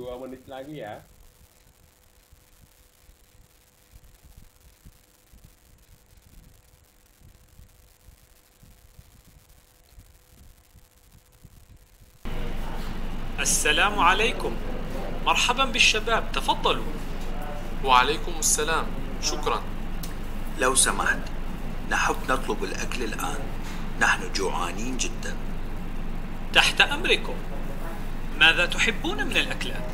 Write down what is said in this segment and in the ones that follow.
2 menit lagi ya. السلام عليكم. مرحبا بالشباب، تفضلوا. وعليكم السلام، شكرا. لو سمحت، نحب نطلب الأكل الآن، نحن جوعانين جدا. تحت أمركم. ماذا تحبون من الأكلات؟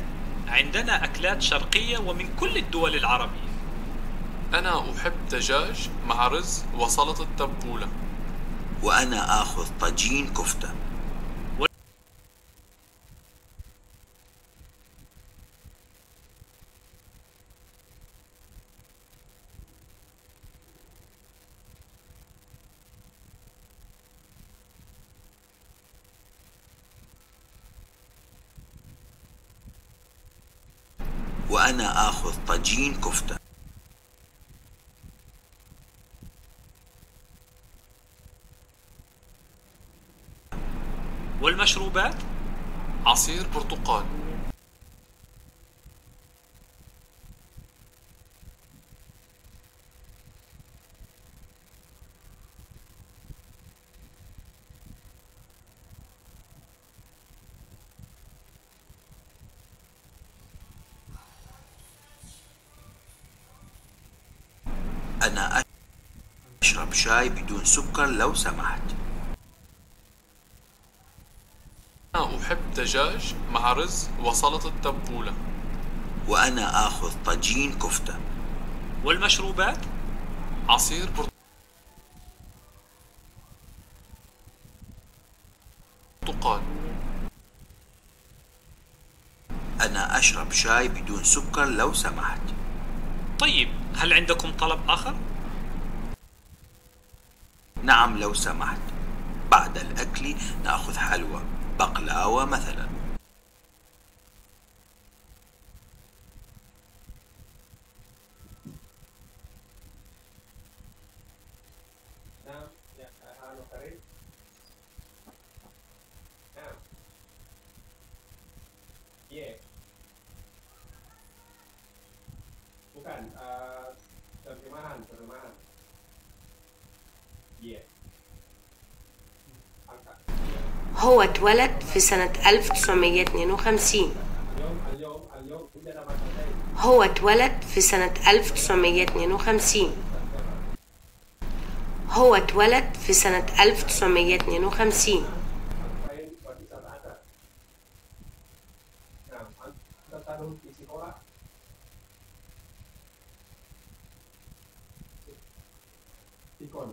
عندنا أكلات شرقية ومن كل الدول العربية. أنا أحب دجاج مع رز وسلطة تبولة. وأنا آخذ طاجين كفتة. وأنا آخذ طاجين كفتة. والمشروبات؟ عصير برتقال. أنا أشرب شاي بدون سكر لو سمحت. أنا أحب دجاج مع رز وسلطة تبولة. وأنا آخذ طاجين كفتة. والمشروبات؟ عصير برتقال. أنا أشرب شاي بدون سكر لو سمحت. طيب، هل عندكم طلب آخر؟ نعم لو سمحت. بعد الأكل نأخذ حلوى، بقلاوة مثلا. Nah, ya, Karim. Nah. Iya. Bukan, terjemahan. Iya. Angka. هو اتولد في سنة 1952. اليوم عندنا مثلين. هو اتولد في سنة 1952. هو اتولد في سنة 1952. Nah, Anda taruh di sekolah. Sikon.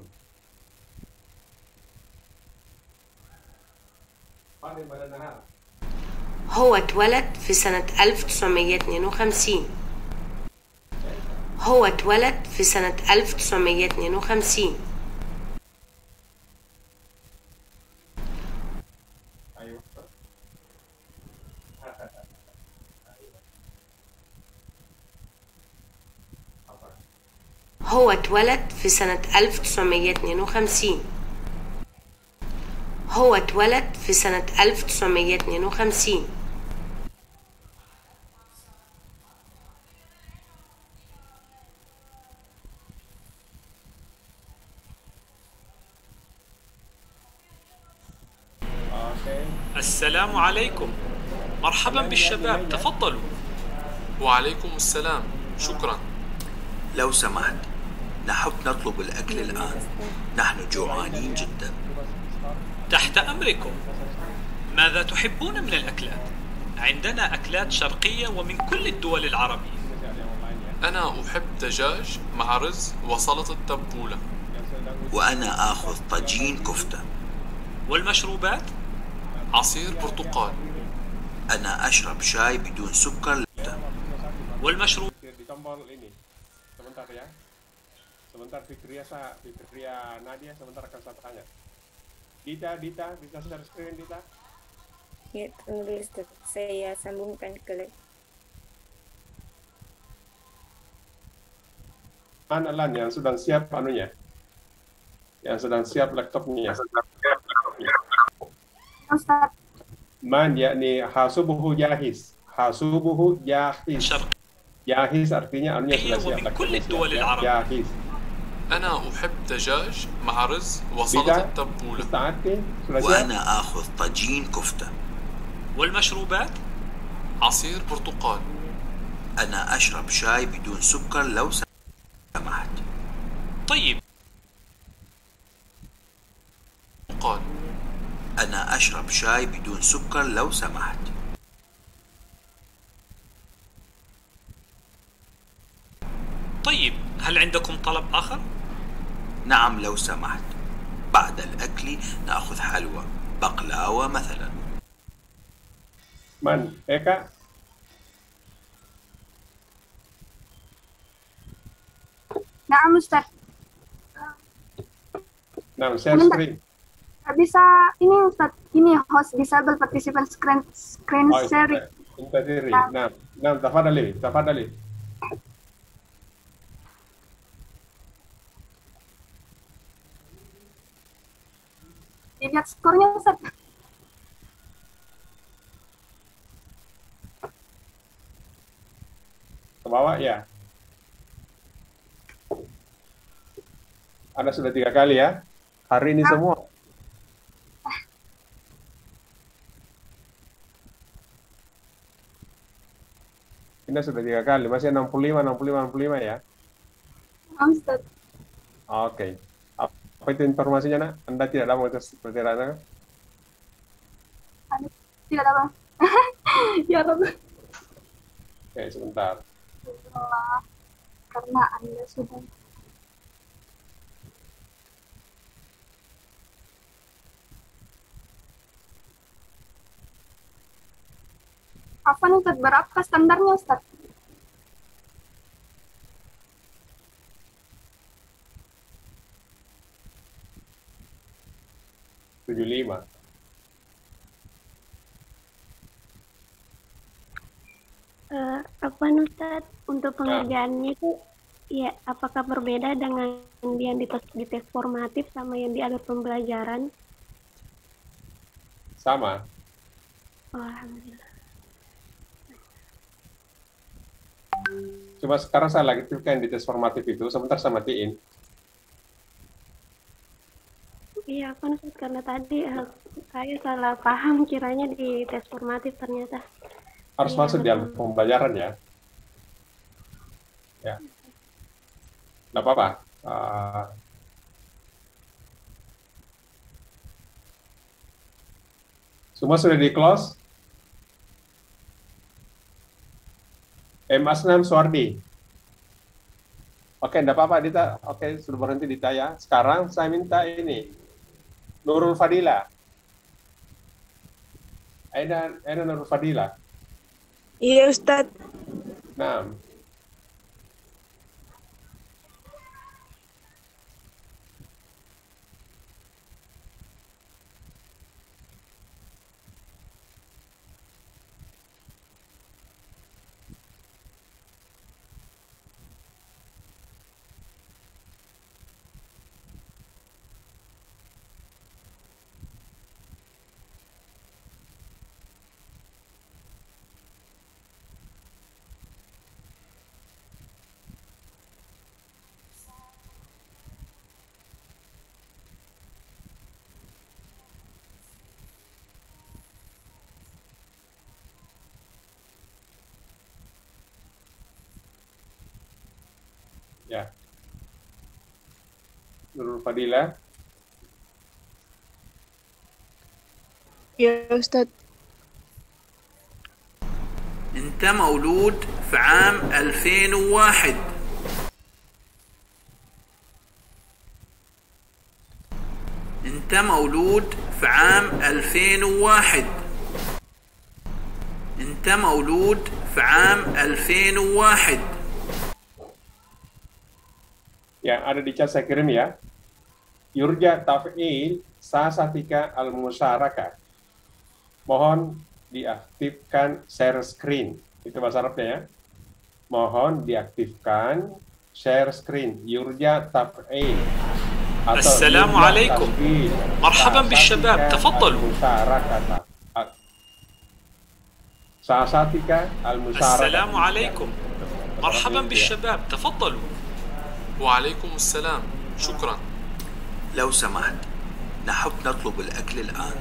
Paling pada nahar. هو اتولد في سنة 1952. هو اتولد في سنة 1952. Ayo. Apa? هو اتولد في سنة 1952. هو اتولد في سنة 1952. السلام عليكم. مرحبا بالشباب، تفضلوا. وعليكم السلام، شكرا. لو سمحت، نحب نطلب الأكل الآن، نحن جوعانين جدا. تحت أمركم. ماذا تحبون من الأكلات؟ عندنا أكلات شرقية ومن كل الدول العربية. أنا أحب دجاج مع رز وسلطة تبولة. وأنا آخذ طاجين كفتة. والمشروبات؟ عصير برتقال. أنا أشرب شاي بدون سكر. والمشروب؟ Di tombol ini. Sebentar ya. Sebentar Fitria Nadia sebentar akan saya tanya. Dita share screen Dita. Ya, tulis saya sambungkan ke lab. Mana Lan yang sedang siap anunya? Yang sedang siap laptopnya. Ustaz. Man yakni hasubuhu jahis. Hasubuhu jahiz. شرقية Jahiz artinya anunya sudah siap. ومن كل lakinya الدول siap, ya. العربية. Jahiz. أنا أحب دجاج مع رز وسلطة Bisa? التبولة. Musta'ati? Sudah siap? وأنا آخذ طاجين كفتة. والمشروبات عصير برتقال. أنا أشرب شاي بدون سكر لو سمحت. طيب قال أنا أشرب شاي بدون سكر لو سمحت. طيب هل عندكم طلب آخر؟ نعم لو سمحت. بعد الأكل نأخذ حلوى بقلاوة مثلا. Man, Eka? Naam Ustaz. Nah, share Sebentar. screen. Bisa ini Ustaz, ini host disable participant screen Oh, sharing. Intadiri. Nah. Nah, tafadhali, tafadhali. Dilihat skornya Ustaz. Ke bawah, ya. Anda sudah 3 kali ya? Hari ini semua. Ini sudah 3 kali, masih 65, 65, 65 ya? Naam Ustaz. Oke. Apa itu informasinya, nak? Anda tidak ada mengetes perkiraan? Tidak ada Bang. Ya Rabb. Oke, sebentar. Allah. Karena Anda sudah apa Ustaz, berapa standarnya Ustaz? Tujuh lima. Apa Ustaz, untuk pengerjaannya itu ya apakah berbeda dengan yang di tes formatif sama yang di alur pembelajaran? Sama. Oh, alhamdulillah. Cuma sekarang saya lagi aktifkan di tes formatif itu, sebentar saya matiin. Iya kan Ustaz, karena tadi saya salah paham kiranya di tes formatif ternyata. Harus Iya, masuk di alur pembelajaran ya. Ya. Nggak apa-apa. Semua sudah di close? Asnam Suwardi. Oke, enggak apa-apa Dita. Oke, sudah berhenti Dita ya. Sekarang saya minta ini. Nurul Fadila. Aina Nurul Fadila. Iya Ustaz. Nah. Ya. Nurul Fadila. Ya Ustaz. أنت مولود في عام 2001. أنت مولود في عام 2001. أنت مولود في عام 2001. Yang ada di chat saya kirim ya. Yurja Taf'il Sasatika Al-Musyaraka. Mohon diaktifkan share screen. Itu bahasa Arabnya ya. Mohon diaktifkan share screen. Yurja Taf'il. السلام عليكم. مرحبا بالشباب، تفضلوا. Sa'asatika al-musyarakah. السلام عليكم. مرحبا بالشباب، تفضلوا. وعليكم السلام، شكرا. لو سمحت، نحب نطلب الأكل الآن.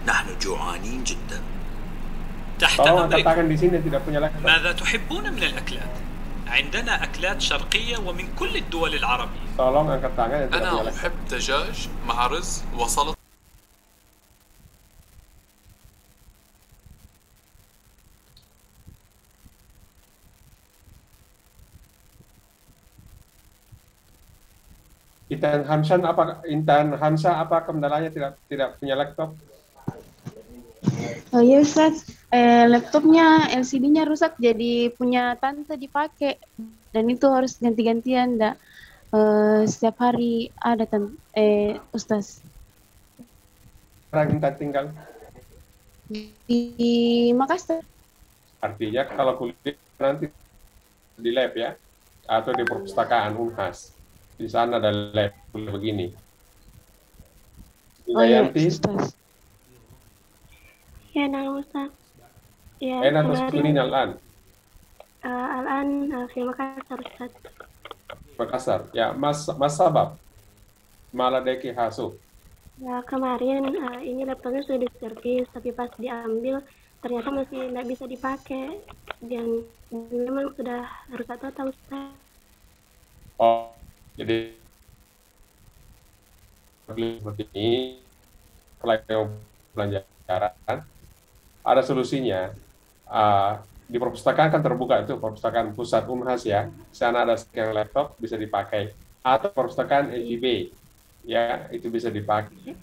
نحن جوعانين جدا. تحت Tolong angkat أمركم. tangan di sini tidak punya laptop. ماذا تحبون من الأكلات؟ عندنا أكلات شرقية ومن كل الدول العربية. Tolong angkat tangan yang tidak punya أنا laptop. أحب دجاج مع رز وسلطة. Intan Hamsa apa kendalanya tidak punya laptop? Oh iya Ustaz, laptopnya LCD-nya rusak jadi punya tante dipakai dan itu harus ganti-gantian setiap hari ada Ustaz. Sekarang Intan tinggal. Di Makassar. Artinya kalau kuliah nanti di lab ya, atau di perpustakaan Unhas. Di sana ada lab begini. Oh iya Yanti, Ustaz. Ya, nah Ustaz. Ya, أين تسكنين الآن؟ الآن في مكاسر Ustaz. Makassar. Ya, Mas Sabab. Maladeki Hasu. Ya, kemarin ini laptopnya sudah diservis, tapi pas diambil ternyata masih tidak bisa dipakai dan memang sudah rusak total Ustaz. Oh, jadi seperti ini, pelajaran ada solusinya. Di perpustakaan kan terbuka itu, perpustakaan pusat Unhas ya. Di sana ada scan laptop bisa dipakai, atau perpustakaan EIB ya, itu bisa dipakai.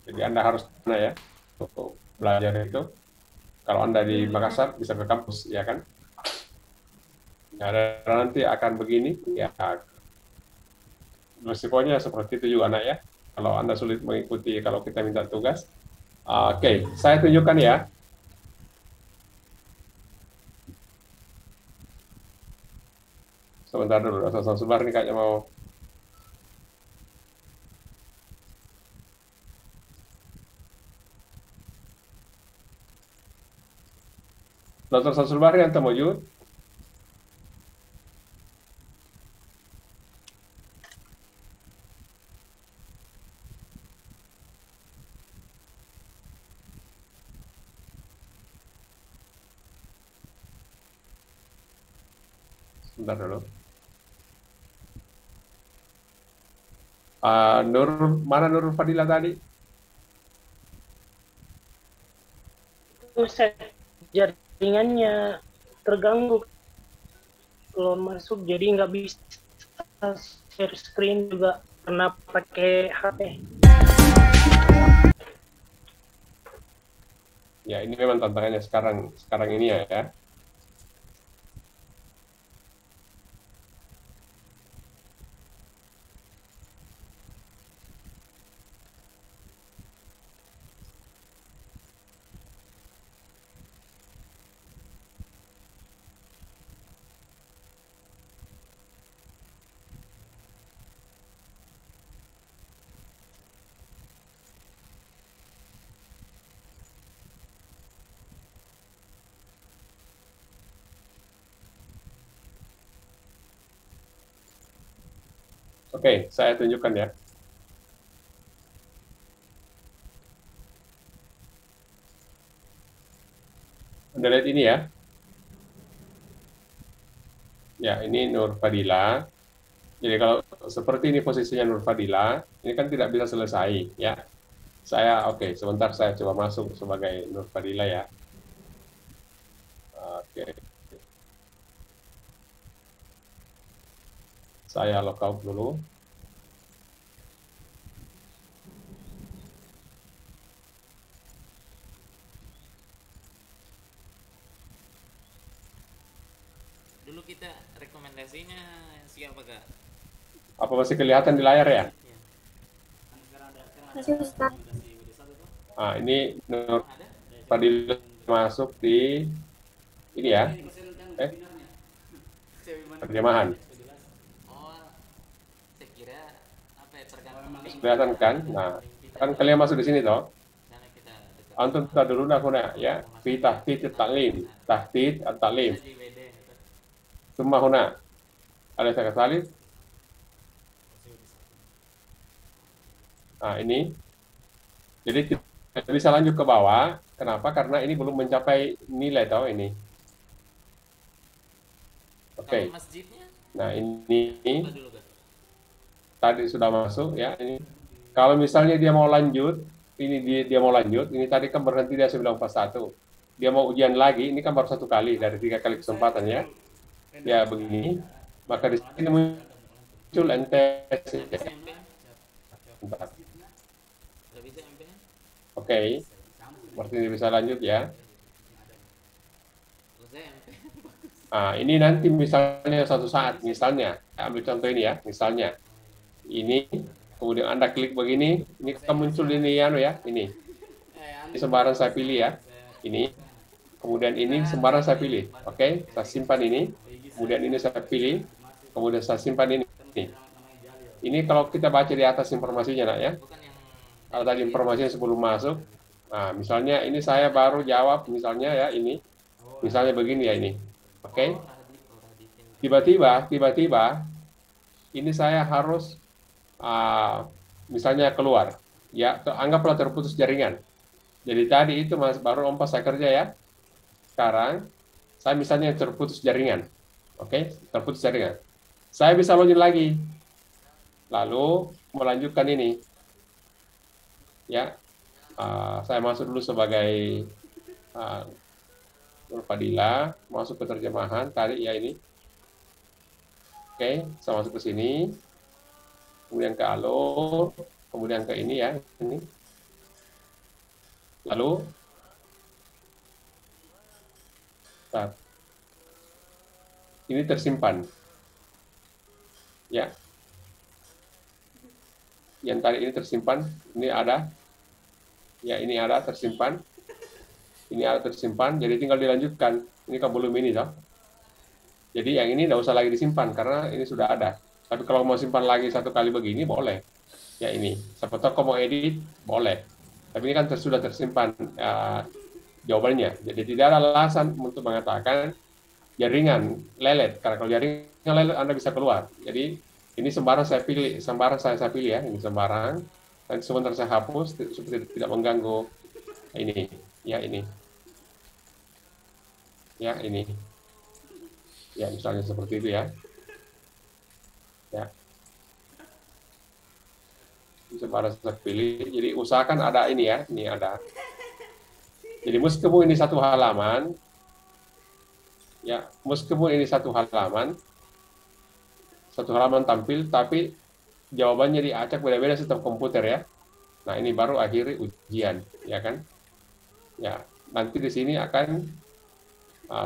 Jadi Anda harus mana ya untuk belajar itu. Kalau Anda di Makassar bisa ke kampus ya kan. Nah, nanti akan begini ya. Resikonya seperti itu juga anak ya. Kalau Anda sulit mengikuti kalau kita minta tugas. Oke, saya tunjukkan ya. Sebentar dulu, Ustaz Subar ini kayaknya mau. Dr. Samsulbari yang terwujud. Sebentar dulu. Mana Nur Fadila tadi? Ustaz, jaringannya terganggu kalau masuk, jadi nggak bisa share screen juga karena pakai HP. Ya, ini memang tantangannya sekarang ini ya. Oke, saya tunjukkan ya. Anda lihat ini ya. Ya, ini Nur Fadila. Jadi kalau seperti ini posisinya Nur Fadila, ini kan tidak bisa selesai ya. Sebentar saya coba masuk sebagai Nur Fadila ya. Oke. Saya lockout dulu. Dulu kita rekomendasinya siapa Kak? Apa masih kelihatan di layar ya? Masih Ustaz. Ini Nur Fadila masuk di ini ya. Terjemahan. Kelihatan kan? Nah, kan kalian masuk di sini toh. Antum tadruna huna ya, fi tahdid at-ta'lim, tahdid at-ta'lim. Thumma huna ada kata Nah, ini. Jadi kita bisa lanjut ke bawah. Kenapa? Karena ini belum mencapai nilai tahu ini. Oke. Nah, ini tadi sudah masuk ya ini. Kalau misalnya dia mau lanjut, ini dia mau lanjut, ini tadi kan berhenti dia 941. Dia mau ujian lagi, ini kan baru 1 kali dari 3 kali kesempatan ya. Ya begini, maka di sini muncul NTS. Oke, berarti ini bisa lanjut ya. Nah, ini nanti misalnya suatu saat, misalnya, ambil contoh ini ya, misalnya, ini, kemudian Anda klik begini, ini akan muncul ini ya, ini sembarang saya pilih ya, ini, kemudian ini sembarang saya pilih, oke, saya simpan ini, kemudian ini saya pilih, kemudian saya simpan ini. Ini kalau kita baca di atas informasinya nak ya, kalau tadi informasinya sebelum masuk, nah misalnya ini saya baru jawab misalnya ya ini, misalnya begini ya ini, oke, tiba-tiba ini saya harus misalnya keluar, ya anggaplah terputus jaringan. Jadi tadi itu mas baru saya kerja ya, sekarang saya misalnya terputus jaringan, oke, terputus jaringan, saya bisa login lagi, lalu melanjutkan ini. Ya, saya masuk dulu sebagai Nur Fadila, masuk ke terjemahan tadi ya ini. Oke, saya masuk ke sini, kemudian ke Alo, kemudian ke ini ya, ini. Lalu, ini tersimpan. Ya, yang tadi ini tersimpan, ini ada. Ya, ini ada tersimpan. Ini ada tersimpan, jadi tinggal dilanjutkan. Ini kan belum ini, toh. Jadi yang ini tidak usah lagi disimpan, karena ini sudah ada. Tapi kalau mau simpan lagi 1 kali begini, boleh. Ya ini, siapa tahu kalau mau edit, boleh. Tapi ini kan sudah tersimpan jawabannya. Jadi tidak ada alasan untuk mengatakan jaringan lelet. Karena kalau jaringan lelet, Anda bisa keluar. Jadi ini sembarang saya pilih, saya pilih ya, ini sembarang. Dan sebentar saya hapus supaya tidak mengganggu ini, ya ini, ya ini, ya misalnya seperti itu ya, ya. Sembarang saya pilih. Jadi usahakan ada ini ya, ini ada. Jadi meskipun ini 1 halaman, ya meskipun ini 1 halaman tampil, tapi jawabannya diacak beda-beda sistem komputer ya. Nah, ini baru akhiri ujian, ya kan? Ya, nanti di sini akan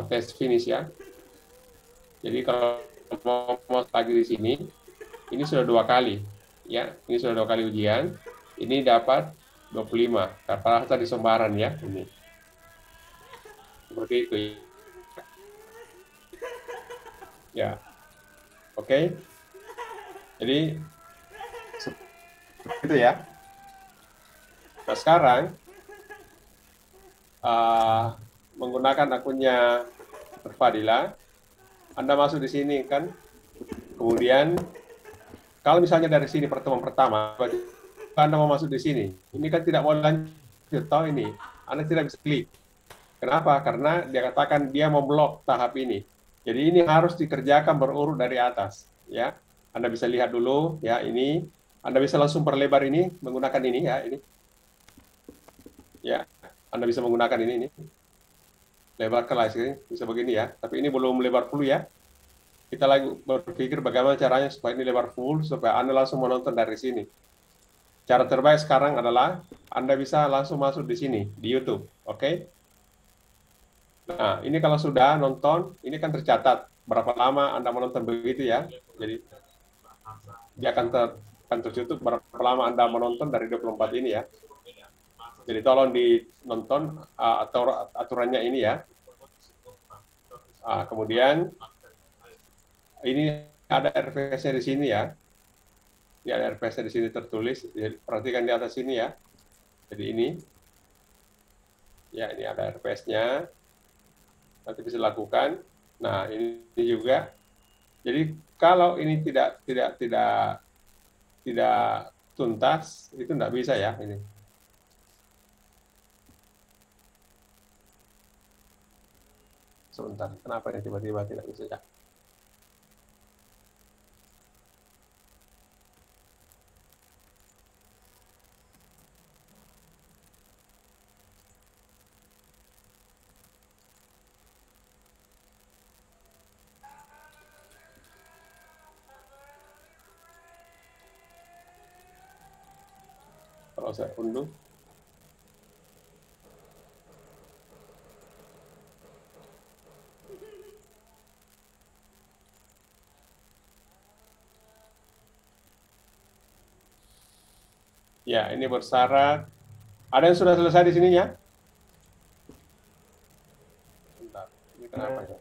tes finish ya. Jadi kalau mau lagi di sini, ini sudah 2 kali, ya. Ini sudah 2 kali ujian. Ini dapat 25. Rata-rata di sembaran ya, ini. Seperti itu. Ya, oke. Jadi itu ya. Nah sekarang menggunakan akunnya Fadila, Anda masuk di sini kan, kemudian kalau misalnya dari sini pertemuan pertama, Anda mau masuk di sini, ini kan tidak mau lanjut, tahu ini, Anda tidak bisa klik. Kenapa? Karena dia katakan dia mau blok tahap ini. Jadi ini harus dikerjakan berurut dari atas, ya. Anda bisa lihat dulu, ya ini. Anda bisa langsung perlebar ini menggunakan ini ya ini. Ya, Anda bisa menggunakan ini. Lebarkan sini bisa begini ya. Tapi ini belum lebar full ya. Kita lagi berpikir bagaimana caranya supaya ini lebar full supaya Anda langsung menonton dari sini. Cara terbaik sekarang adalah Anda bisa langsung masuk di sini di YouTube, oke? Nah, ini kalau sudah nonton, ini kan tercatat berapa lama Anda menonton begitu ya. Jadi dia akan tertutup berapa lama Anda menonton dari 24 ini ya. Jadi tolong dinonton aturannya ini ya. Kemudian ini ada RPS-nya di sini ya. Ini ada RPS-nya di sini tertulis. Jadi perhatikan di atas sini ya. Jadi ini. Ya, ini ada RPS-nya. Nanti bisa lakukan. Nah, ini juga. Jadi kalau ini tidak tuntas, itu tidak bisa ya ini. Sebentar, kenapa ya tiba-tiba tidak bisa ya? Kalau saya unduh, ya ini bersyarat. Ada yang sudah selesai di sininya? Bentar, ini kenapa ya?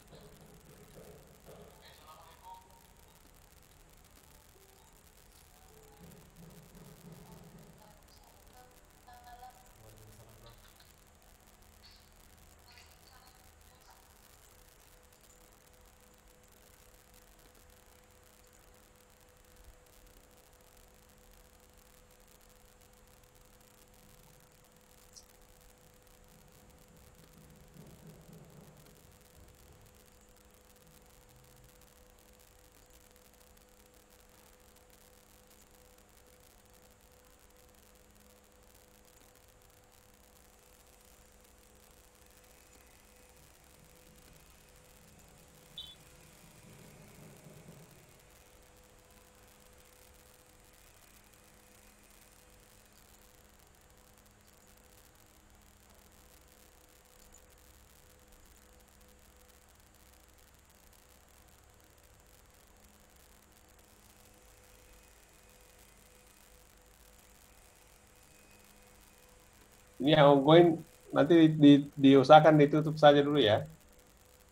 Ini yang ongoing, nanti diusahakan ditutup saja dulu ya.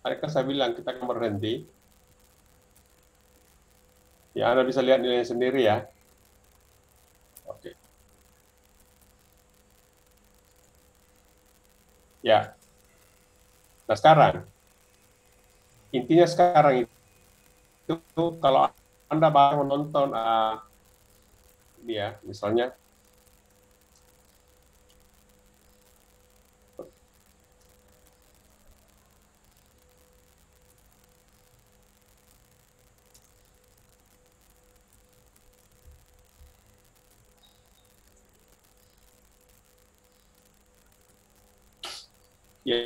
Tadi kan saya bilang kita akan berhenti. Ya, Anda bisa lihat nilainya sendiri ya. Oke. Ya. Nah sekarang, intinya sekarang itu kalau Anda baru menonton ini ya, misalnya ya,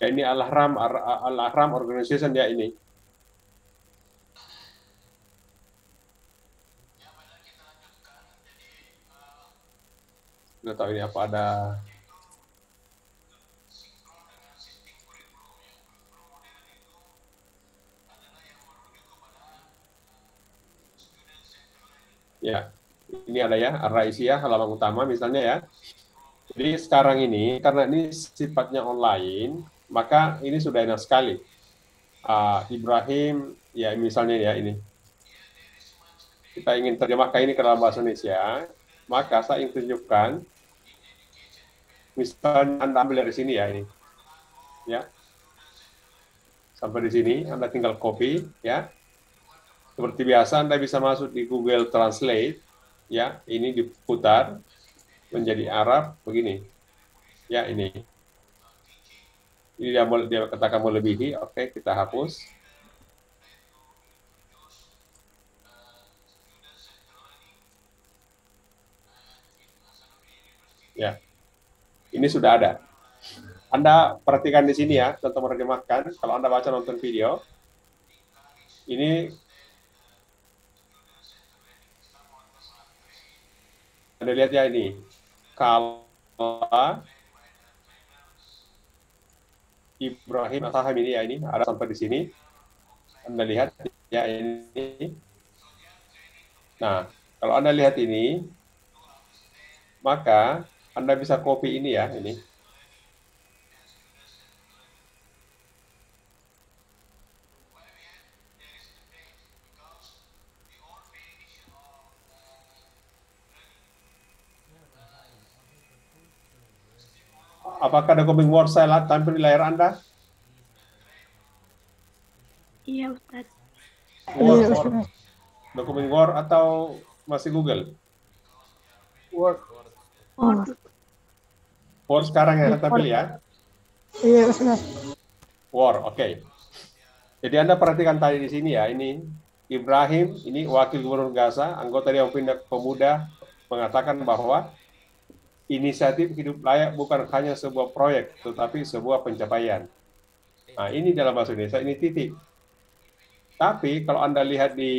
ini Al-Ahram Organization ya ini. Nggak tahu ini apa ada. Ya, ini ada ya, Ar-Raisiyah halaman utama misalnya ya. Jadi sekarang ini, karena ini sifatnya online, maka ini sudah enak sekali. Ibrahim, ya misalnya ya ini. Kita ingin terjemahkan ini ke dalam bahasa Indonesia, maka saya ingin tunjukkan, misalnya Anda ambil dari sini ya ini. Ya. Sampai di sini, Anda tinggal copy, ya. Seperti biasa, Anda bisa masuk di Google Translate, ya. Ini diputar menjadi Arab begini, ya ini dia katakan melebihi. Oke, kita hapus. Ya, ini sudah ada. Anda perhatikan di sini ya, contoh menerjemahkan. Kalau Anda baca nonton video, ini Anda lihat ya ini. Kalau Ibrahim Saham ini ya ini ada sampai di sini. Anda lihat ya ini. Nah, kalau Anda lihat ini, maka Anda bisa copy ini ya ini. Apakah dokumen Word saya tampil di layar Anda? Iya, Ustaz. Word. Dokumen Word atau masih Google? Word. Word sekarang yang tampil ya? Iya, Ustaz. Word, oke. Jadi Anda perhatikan tadi di sini ya, ini Ibrahim, ini Wakil Gubernur Gaza, anggota Dewan Pemuda, mengatakan bahwa inisiatif hidup layak bukan hanya sebuah proyek, tetapi sebuah pencapaian. Nah, ini dalam bahasa Indonesia, ini titik. Tapi kalau Anda lihat di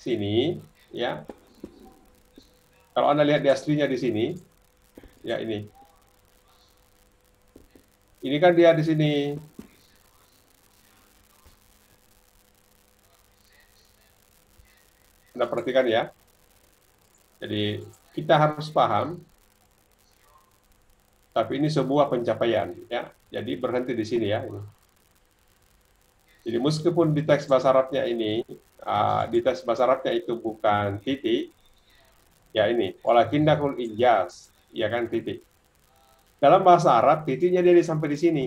sini, ya, kalau Anda lihat di aslinya di sini, ya ini kan dia di sini. Anda perhatikan ya. Jadi kita harus paham, tapi ini sebuah pencapaian, ya. Jadi berhenti di sini ya. Ini. Jadi meskipun di teks bahasa Arabnya ini, di teks bahasa Arabnya itu bukan titik, ya ini, walakinnahul ijaz, ya kan titik. Dalam bahasa Arab, titiknya dia sampai di sini.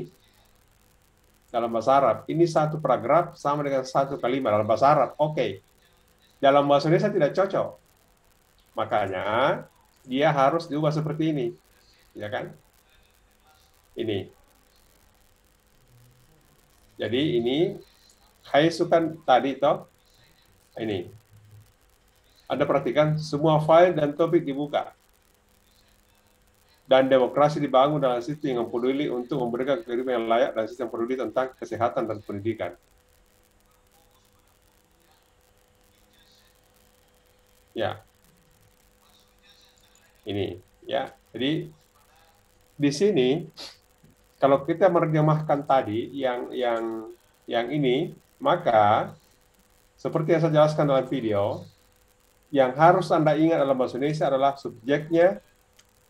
Dalam bahasa Arab, ini satu paragraf sama dengan satu kalimat dalam bahasa Arab, oke. Dalam bahasa Indonesia tidak cocok. Makanya dia harus diubah seperti ini. Ya kan? Ini. Jadi ini haisukan tadi toh. Ini. Anda perhatikan semua file dan topik dibuka. Dan demokrasi dibangun dalam sistem yang peduli untuk memberikan kehidupan yang layak dan sistem peduli tentang kesehatan dan pendidikan. Ya, ini ya. Jadi di sini kalau kita menerjemahkan tadi yang ini, maka seperti yang saya jelaskan dalam video, yang harus Anda ingat dalam bahasa Indonesia adalah subjeknya,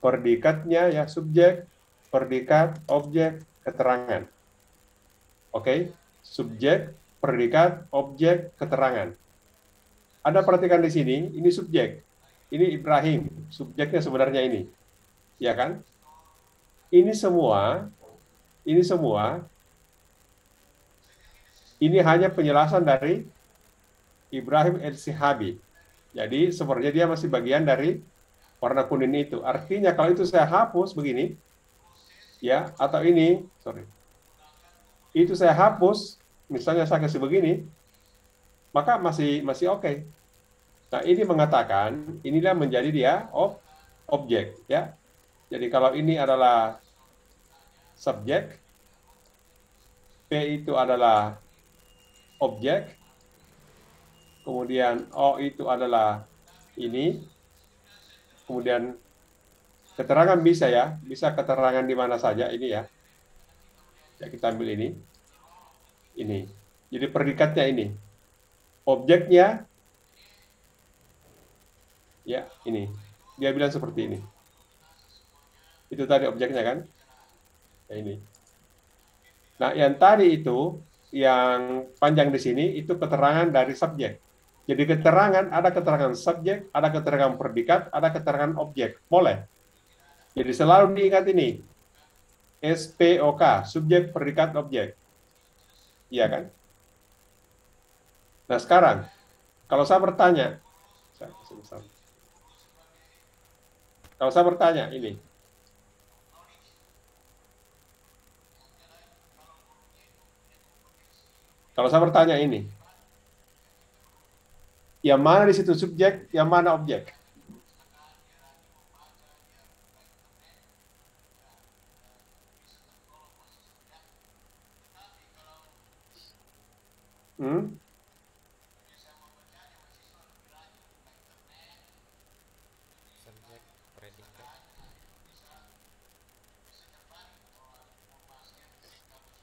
predikatnya, ya, subjek, predikat, objek, keterangan. Oke, subjek, predikat, objek, keterangan. Anda perhatikan di sini, ini subjek. Ini Ibrahim, subjeknya sebenarnya ini. Ya kan? Ini semua, ini hanya penjelasan dari Ibrahim El-Sihabi. Jadi sebenarnya dia masih bagian dari warna kuning itu. Artinya kalau itu saya hapus begini, ya, atau ini, itu saya hapus, misalnya saya kasih begini, maka masih oke. Nah, ini mengatakan inilah menjadi dia objek, ya. Jadi kalau ini adalah subjek, P itu adalah objek, kemudian O itu adalah ini, kemudian keterangan bisa ya, bisa keterangan di mana saja ini ya. Ya, kita ambil ini. Jadi predikatnya ini. Objeknya, ya ini, dia bilang seperti ini. Itu tadi objeknya kan? Ya, ini. Nah, yang tadi itu, yang panjang di sini, itu keterangan dari subjek. Jadi keterangan, ada keterangan subjek, ada keterangan predikat, ada keterangan objek. Boleh. Jadi selalu diingat ini. SPOK, subjek, predikat, objek. Iya kan? Nah sekarang, kalau saya bertanya, ini, kalau saya bertanya ini, yang mana di situ subjek, yang mana objek?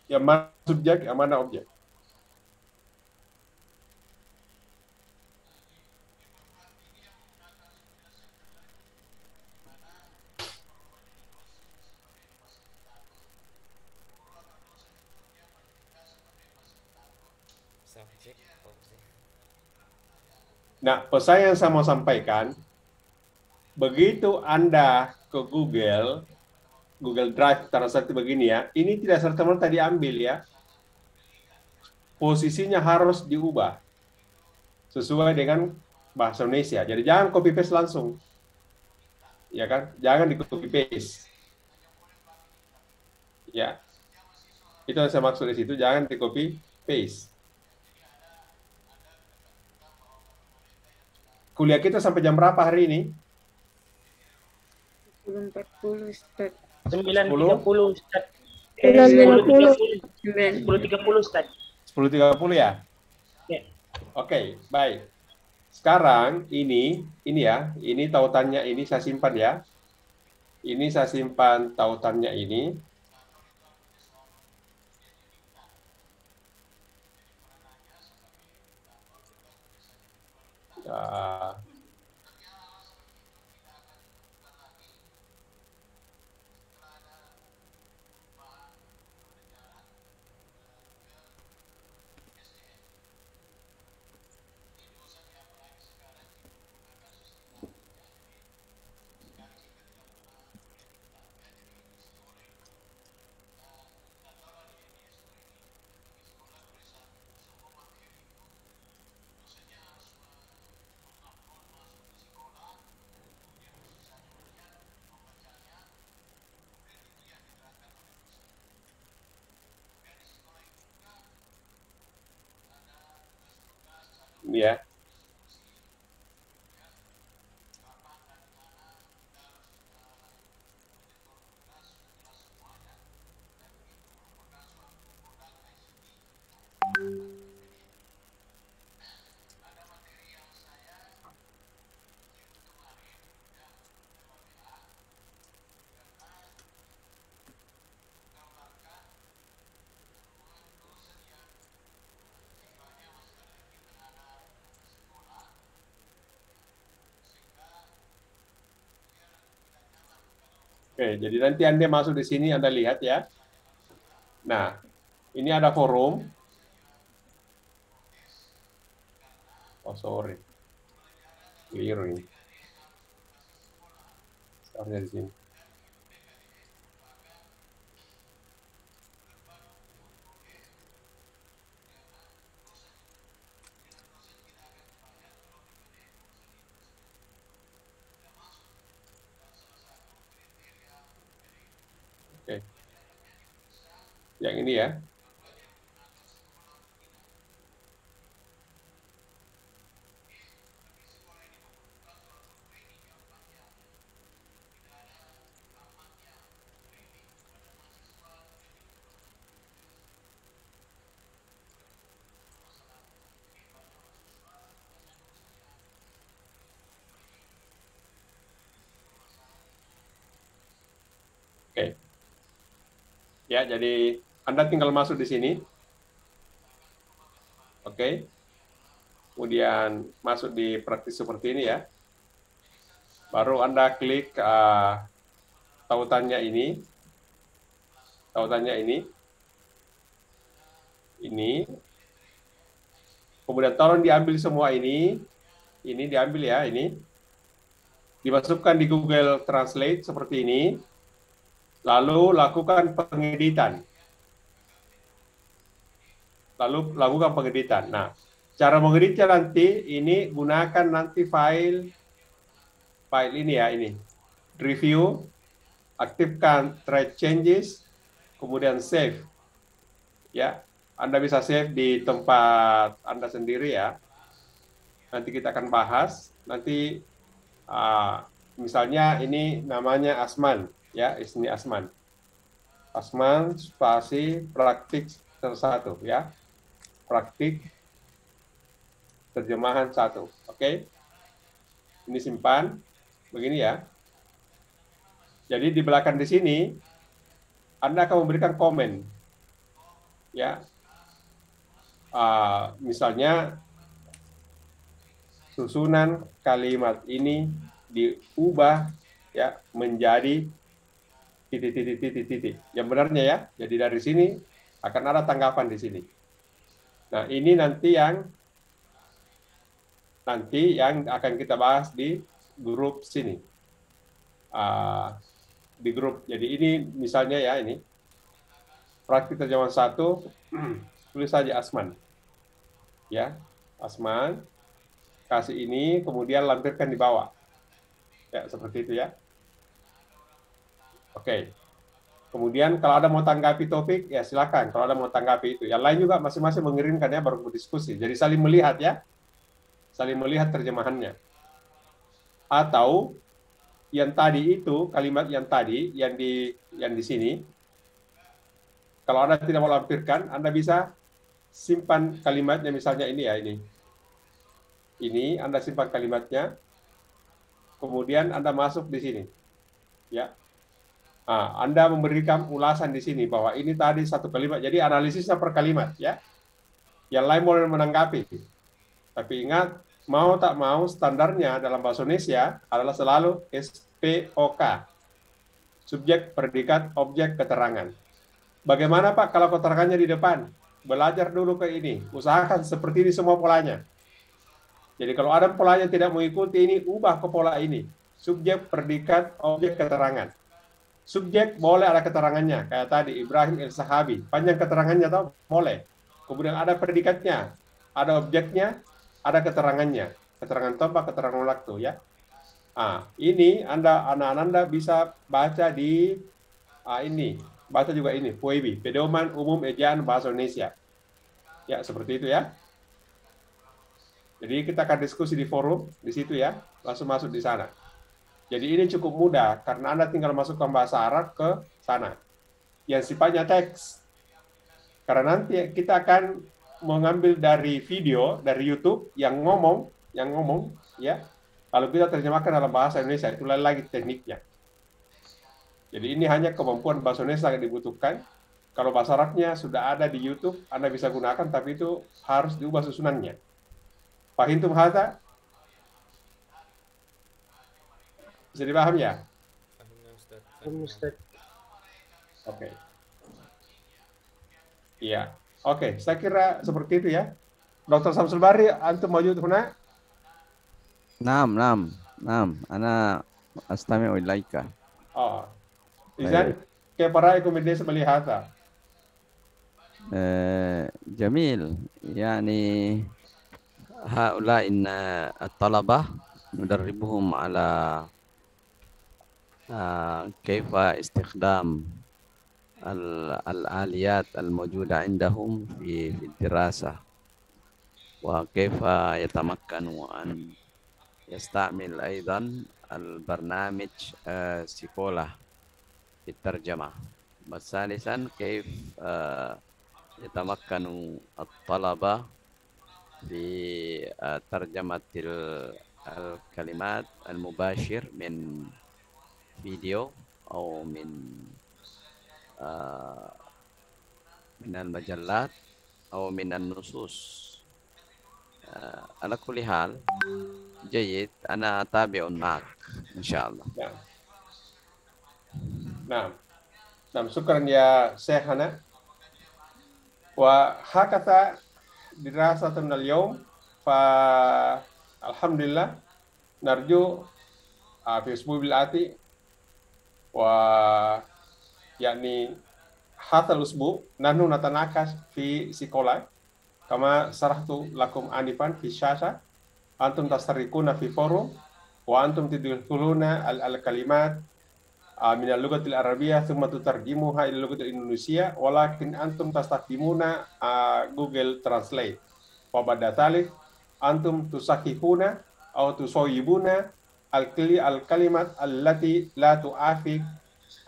Yang mana subjek, yang mana objek? Nah, pesan yang saya mau sampaikan, begitu Anda ke Google, Google Drive translate begini ya, ini tidak serta-merta diambil ya. Posisinya harus diubah sesuai dengan bahasa Indonesia. Jadi jangan copy paste langsung. Ya kan? Jangan di copy paste. Ya. Itu yang saya maksud di situ, jangan di copy paste. Kuliah kita sampai jam berapa hari ini? 10.40 Ustaz. 9.30 Ustaz. 10.30 Ustaz. 10.30 ya? Ya. Oke, baik. Sekarang ini ya, ini tautannya ini saya simpan ya. Ini saya simpan tautannya ini. Ya. Ini ya. Oke, jadi nanti Anda masuk di sini, Anda lihat ya. Nah, ini ada forum. Oh, sorry. Clear ini. Sekarang di sini. Oke. Yang ini ya. Oke. Ya, jadi Anda tinggal masuk di sini. Oke. Kemudian masuk di praktis seperti ini ya. Baru Anda klik tautannya ini. Tautannya ini. Ini. Kemudian tolong diambil semua ini. Ini diambil ya, ini. Dimasukkan di Google Translate seperti ini. Lalu lakukan pengeditan. Nah, cara mengeditnya nanti ini gunakan nanti file ini ya, ini. Review, aktifkan thread changes, kemudian save. Ya, Anda bisa save di tempat Anda sendiri ya. Nanti kita akan bahas. Nanti misalnya ini namanya Asman. Ya, ini Asman. Asman spasi praktik 1 ya. Praktik terjemahan 1. Oke. Ini simpan begini ya. Jadi di belakang di sini Anda akan memberikan komen. Ya. Misalnya susunan kalimat ini diubah ya menjadi titik. Yang benarnya ya. Jadi dari sini akan ada tanggapan di sini. Nah, ini nanti yang akan kita bahas di grup sini. di grup. Jadi ini misalnya ya, ini praktik terjemahan 1, tulis saja Asman. Ya, Asman, kasih ini, kemudian lampirkan di bawah. Ya, seperti itu ya. Oke. Kemudian kalau ada mau tanggapi topik, ya silakan. Kalau ada mau tanggapi itu. Yang lain juga masing-masing mengirimkan ya, baru berdiskusi. Jadi saling melihat ya. Saling melihat terjemahannya. Atau yang tadi itu, kalimat yang tadi, yang di sini, kalau Anda tidak mau lampirkan, Anda bisa simpan kalimatnya, misalnya ini ya, ini. Ini Anda simpan kalimatnya, kemudian Anda masuk di sini. Ya. Nah, Anda memberikan ulasan di sini bahwa ini tadi satu kalimat, jadi analisisnya per kalimat ya. Yang lain boleh menanggapi. Tapi ingat, mau tak mau standarnya dalam bahasa Indonesia adalah selalu SPOK. Subjek, predikat, objek, keterangan. Bagaimana Pak kalau keterangannya di depan? Belajar dulu ke ini. Usahakan seperti ini semua polanya. Jadi kalau ada polanya tidak mengikuti ini, ubah ke pola ini. Subjek, predikat, objek, keterangan. Subjek boleh ada keterangannya, kayak tadi Ibrahim El-Sahabi. Panjang keterangannya toh? Boleh. Kemudian ada predikatnya, ada objeknya, ada keterangannya. Keterangan tempat, keterangan waktu ya. Ini anak-anak Anda bisa baca di ini. Baca juga ini, PUEB, Pedoman Umum Ejaan Bahasa Indonesia. Ya, seperti itu ya. Jadi kita akan diskusi di forum di situ ya. Langsung masuk di sana. Jadi ini cukup mudah karena Anda tinggal masukkan bahasa Arab ke sana. Yang sifatnya teks. Karena nanti kita akan mengambil dari video dari YouTube yang ngomong ya. Lalu kita terjemahkan dalam bahasa Indonesia, itu lagi tekniknya. Jadi ini hanya kemampuan bahasa Indonesia yang dibutuhkan. Kalau bahasa Arabnya sudah ada di YouTube, Anda bisa gunakan, tapi itu harus diubah susunannya. Fahimtum hadza? Bisa dipaham ya? Oke. Iya. Oke, saya kira seperti itu ya. Dr. Samsul Bahri, antum mawjud huna? نعم. أنا أستمع إليك. إذن كيف رأيكم بالنسبة لهذا؟ جميل. يعني هؤلاء الطلبة ندربهم على كيف استخدام الآليات الموجودة عندهم في الدراسة وكيف يتمكنوا أن يستعمل أيضا البرنامج سيكولا في الترجمة. وثالثا كيف يتمكن الطلبة في ترجمة الكلمات المباشر من فيديو أو من المجلات أو من النصوص. على كل حال جيد، أنا أتابع معك إن شاء الله. نعم شكرا يا شيخنا. وهكذا دراستنا اليوم، فالحمد لله نرجو في الأسبوع الآتي يعني هذا الأسبوع نحن نتناقش في سيكولا كما شرحت لكم آنفا في الشاشة. أنتم تشتركون في فورم وأنتم تدخلون الكلمات من اللغة العربية ثم تترجموها إلى اللغة الإندونيسية، ولكن أنتم تستخدمون جوجل ترانسليت. وبعد ذلك أنتم تصححون أو تصوبون الكلمات التي لا توافق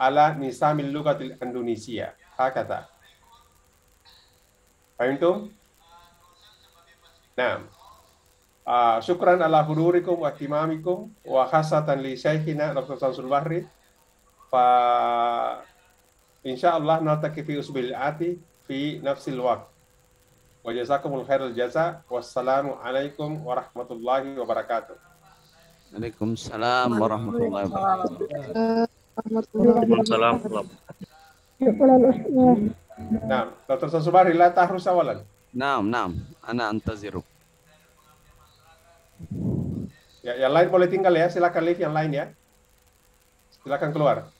على نظام اللغة الإندونيسية. هكذا. فهمتم؟ نعم. شكرا على حضوركم واهتمامكم، وخاصة لشيخنا دكتور شمس البحري. فإن شاء الله نلتقي في الأسبوع الآتي في نفس الوقت. وجزاكم الخير الجزاء، والسلام عليكم ورحمة الله وبركاته. عليكم السلام ورحمة الله وبركاته. Waalaikumsalam. نعم دكتور شمس البحري، لا تحرص أولا. نعم أنا أنتظرك. Ya, yang lain boleh tinggal ya, silakan leave yang lain ya. Silakan keluar.